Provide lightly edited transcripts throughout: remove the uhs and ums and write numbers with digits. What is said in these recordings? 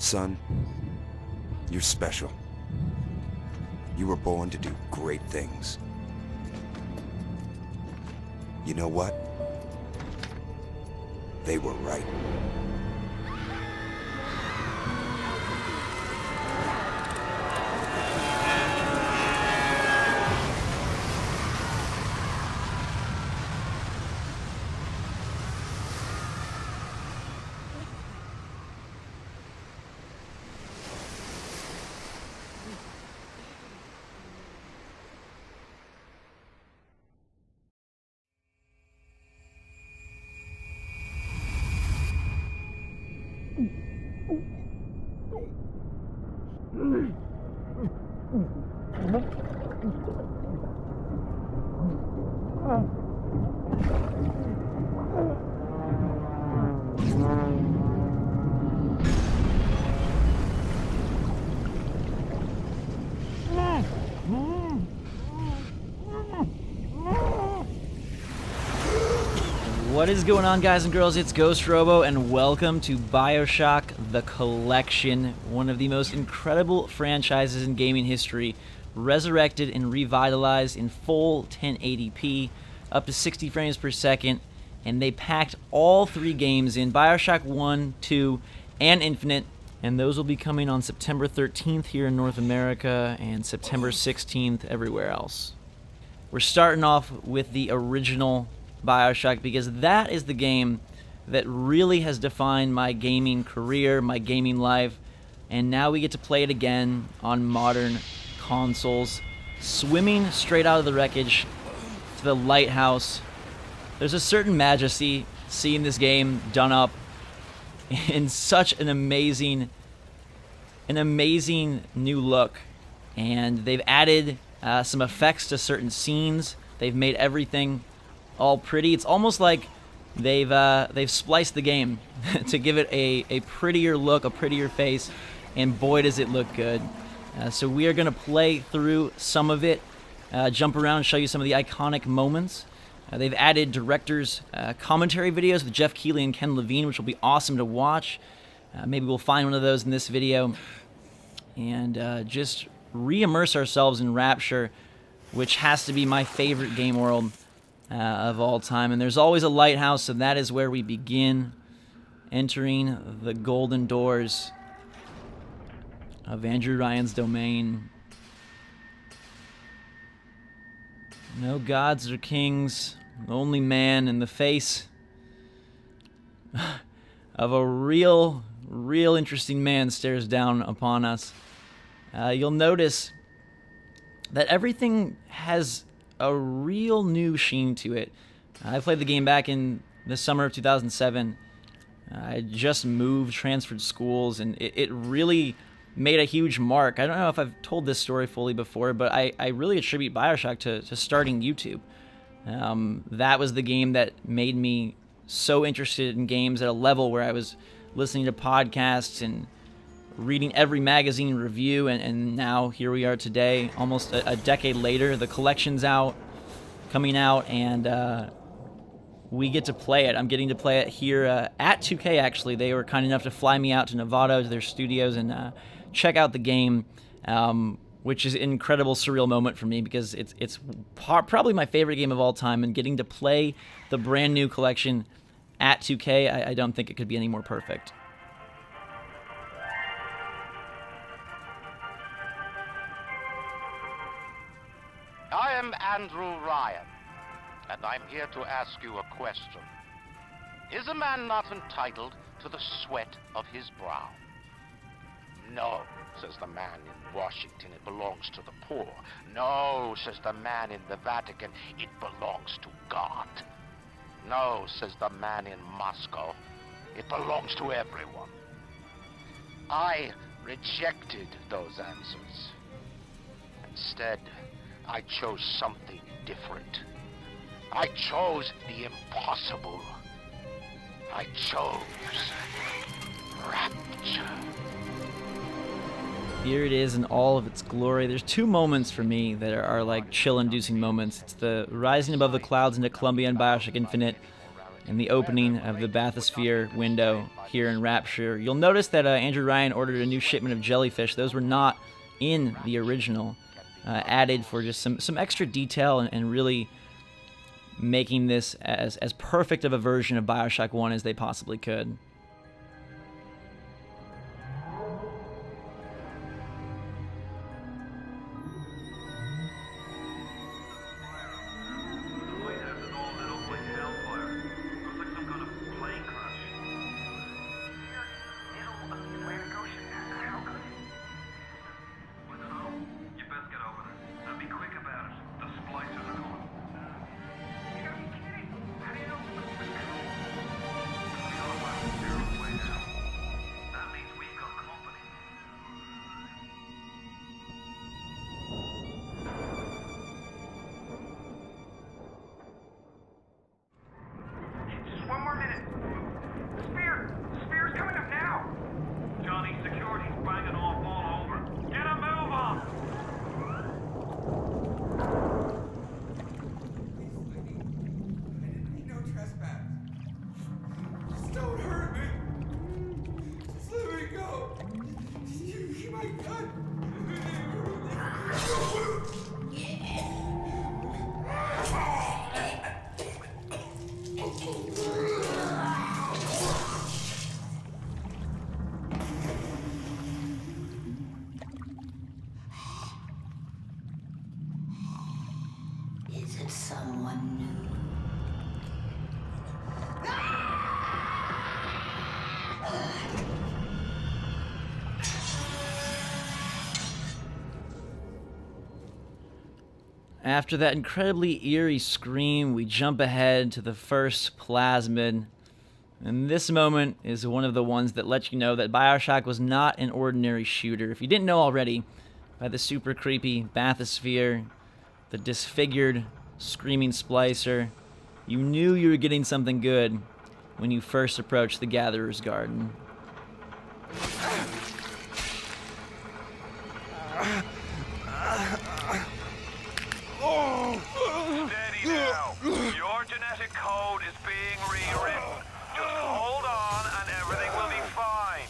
Son, you're special. You were born to do great things. You know what? They were right. What is going on, guys and girls? It's Ghost Robo, and welcome to BioShock The Collection, one of the most incredible franchises in gaming history, resurrected and revitalized in full 1080p, up to 60 frames per second, and they packed all three games in, BioShock 1, 2, and Infinite, and those will be coming on September 13th here in North America, and September 16th everywhere else. We're starting off with the original BioShock because that is the game that really has defined my gaming career, my gaming life, and now we get to play it again on modern consoles, swimming straight out of the wreckage to the lighthouse. There's a certain majesty seeing this game done up in such an amazing new look, and they've added some effects to certain scenes. They've made everything all pretty. It's almost like they've spliced the game to give it a prettier look, a prettier face, and boy does it look good. So we are going to play through some of it, jump around and show you some of the iconic moments. They've added directors' commentary videos with Jeff Keighley and Ken Levine, which will be awesome to watch. Maybe we'll find one of those in this video and just re-immerse ourselves in Rapture, which has to be my favorite game world of all time. And there's always a lighthouse, so that is where we begin, entering the golden doors of Andrew Ryan's domain. No gods or kings, only man in the face of a real interesting man stares down upon us. You'll notice that everything has a real new sheen to it. I played the game back in the summer of 2007. I just moved, transferred schools, and it really made a huge mark. I don't know if I've told this story fully before, but I really attribute BioShock to starting YouTube. That was the game that made me so interested in games at a level where I was listening to podcasts and reading every magazine review, and now here we are today, almost a decade later. The collection's coming out, and we get to play it. I'm getting to play it here at 2K, actually. They were kind enough to fly me out to Nevada to their studios and check out the game, which is an incredible, surreal moment for me because it's probably my favorite game of all time, and getting to play the brand new collection at 2K, I don't think it could be any more perfect. I am Andrew Ryan, and I'm here to ask you a question. Is a man not entitled to the sweat of his brow? No, says the man in Washington, it belongs to the poor. No, says the man in the Vatican, it belongs to God. No, says the man in Moscow, it belongs to everyone. I rejected those answers. Instead, I chose something different. I chose the impossible. I chose Rapture. Here it is in all of its glory. There's two moments for me that are like chill-inducing moments. It's the rising above the clouds into Columbia and BioShock Infinite, in the opening of the bathysphere window here in Rapture. You'll notice that Andrew Ryan ordered a new shipment of jellyfish. Those were not in the original, added for just some extra detail and really making this as perfect of a version of BioShock 1 as they possibly could. Someone new. After that incredibly eerie scream, we jump ahead to the first plasmid. And this moment is one of the ones that let you know that BioShock was not an ordinary shooter. If you didn't know already, by the super creepy bathysphere, the disfigured screaming splicer, you knew you were getting something good when you first approached the Gatherer's Garden. Steady now. Your genetic code is being rewritten. Just hold on and everything will be fine.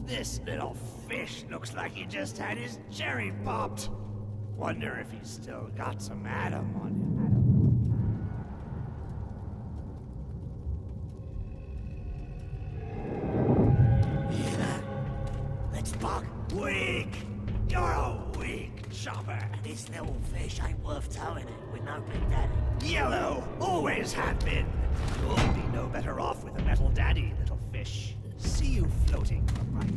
This little fish looks like he just had his cherry popped. Wonder if he's still got some Adam on him. Hear that? Let's bug. Weak! You're a weak chopper. This little fish ain't worth towing it with no big daddy. Yellow! Always have been. You'll be no better off with a metal daddy, little fish. See you floating from right.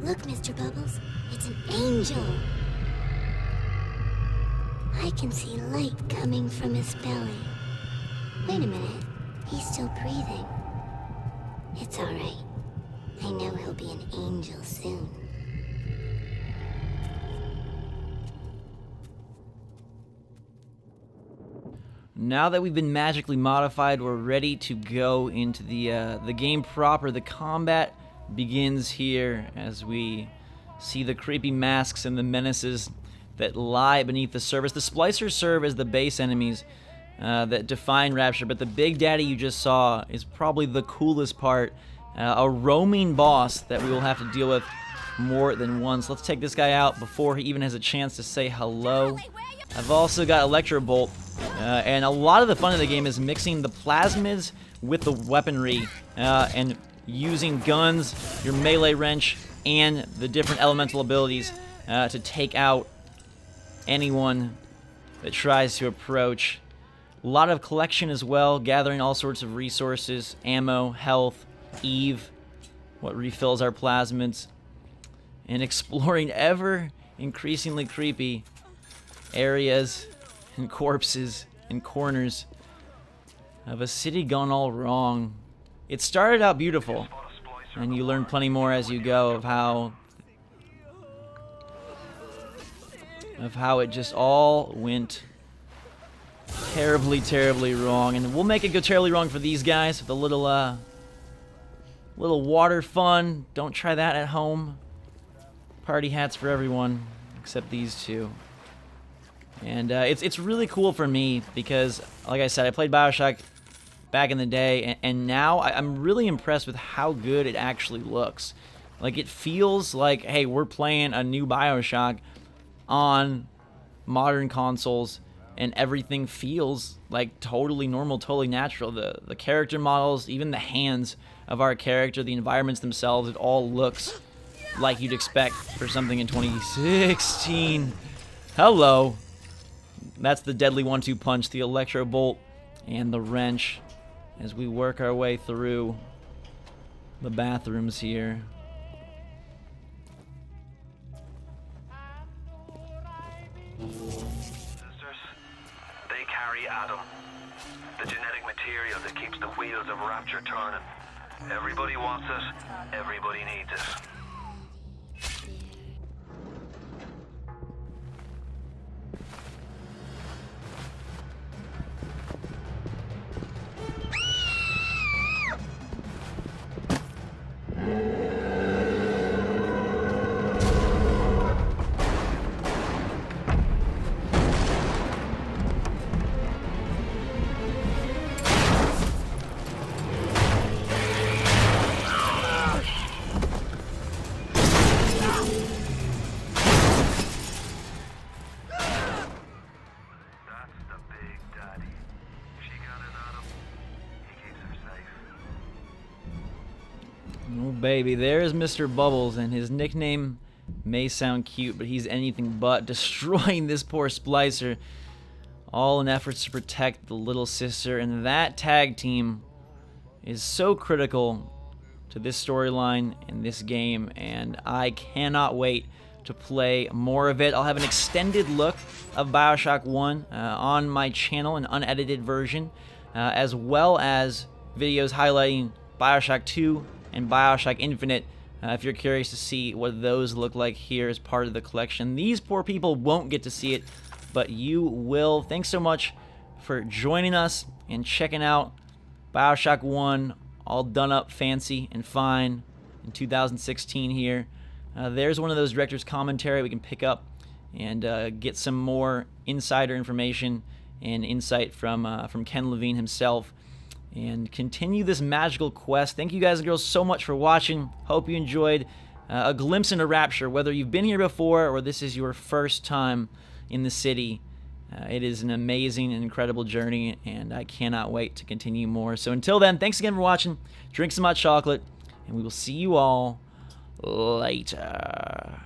Look, Mr. Bubbles, it's an angel. I can see light coming from his belly. Wait a minute, he's still breathing. It's all right. I know he'll be an angel soon. Now that we've been magically modified, we're ready to go into the game proper. The combat begins here as we see the creepy masks and the menaces that lie beneath the surface. The splicers serve as the base enemies that define Rapture, but the big daddy you just saw is probably the coolest part. A roaming boss that we will have to deal with more than once. Let's take this guy out before he even has a chance to say hello. I've also got Electro Bolt, and a lot of the fun of the game is mixing the plasmids with the weaponry and using guns, your melee wrench, and the different elemental abilities to take out anyone that tries to approach. A lot of collection as well, gathering all sorts of resources, ammo, health, Eve, what refills our plasmids, and exploring ever increasingly creepy areas and corpses and corners of a city gone all wrong. It started out beautiful, and you learn plenty more as you go of how it just all went terribly, terribly wrong. And we'll make it go terribly wrong for these guys with a little water fun. Don't try that at home. Party hats for everyone except these two. And it's really cool for me because, like I said, I played BioShock back in the day, and now I'm really impressed with how good it actually looks. Like, it feels like, hey, we're playing a new BioShock on modern consoles, and everything feels like totally normal, totally natural. The character models, even the hands of our character, the environments themselves, it all looks like you'd expect for something in 2016. Hello. That's the deadly 1-2 punch, the electro bolt, and the wrench as we work our way through the bathrooms here. Sisters, they carry Adam, the genetic material that keeps the wheels of Rapture turning. Everybody wants it, everybody needs it. Oh baby, there's Mr. Bubbles, and his nickname may sound cute, but he's anything but, destroying this poor splicer, all in efforts to protect the little sister. And that tag team is so critical to this storyline in this game, and I cannot wait to play more of it. I'll have an extended look of BioShock 1 on my channel, an unedited version, as well as videos highlighting BioShock 2 and BioShock Infinite, if you're curious to see what those look like here as part of the collection. These poor people won't get to see it, but you will. Thanks so much for joining us and checking out BioShock 1, all done up fancy and fine in 2016 here. There's one of those director's commentary we can pick up and get some more insider information and insight from Ken Levine himself, and continue this magical quest. Thank you guys and girls so much for watching. Hope you enjoyed a glimpse into Rapture, whether you've been here before or this is your first time in the city. It is an amazing and incredible journey, and I cannot wait to continue more. So until then, thanks again for watching. Drink some hot chocolate, and we will see you all later.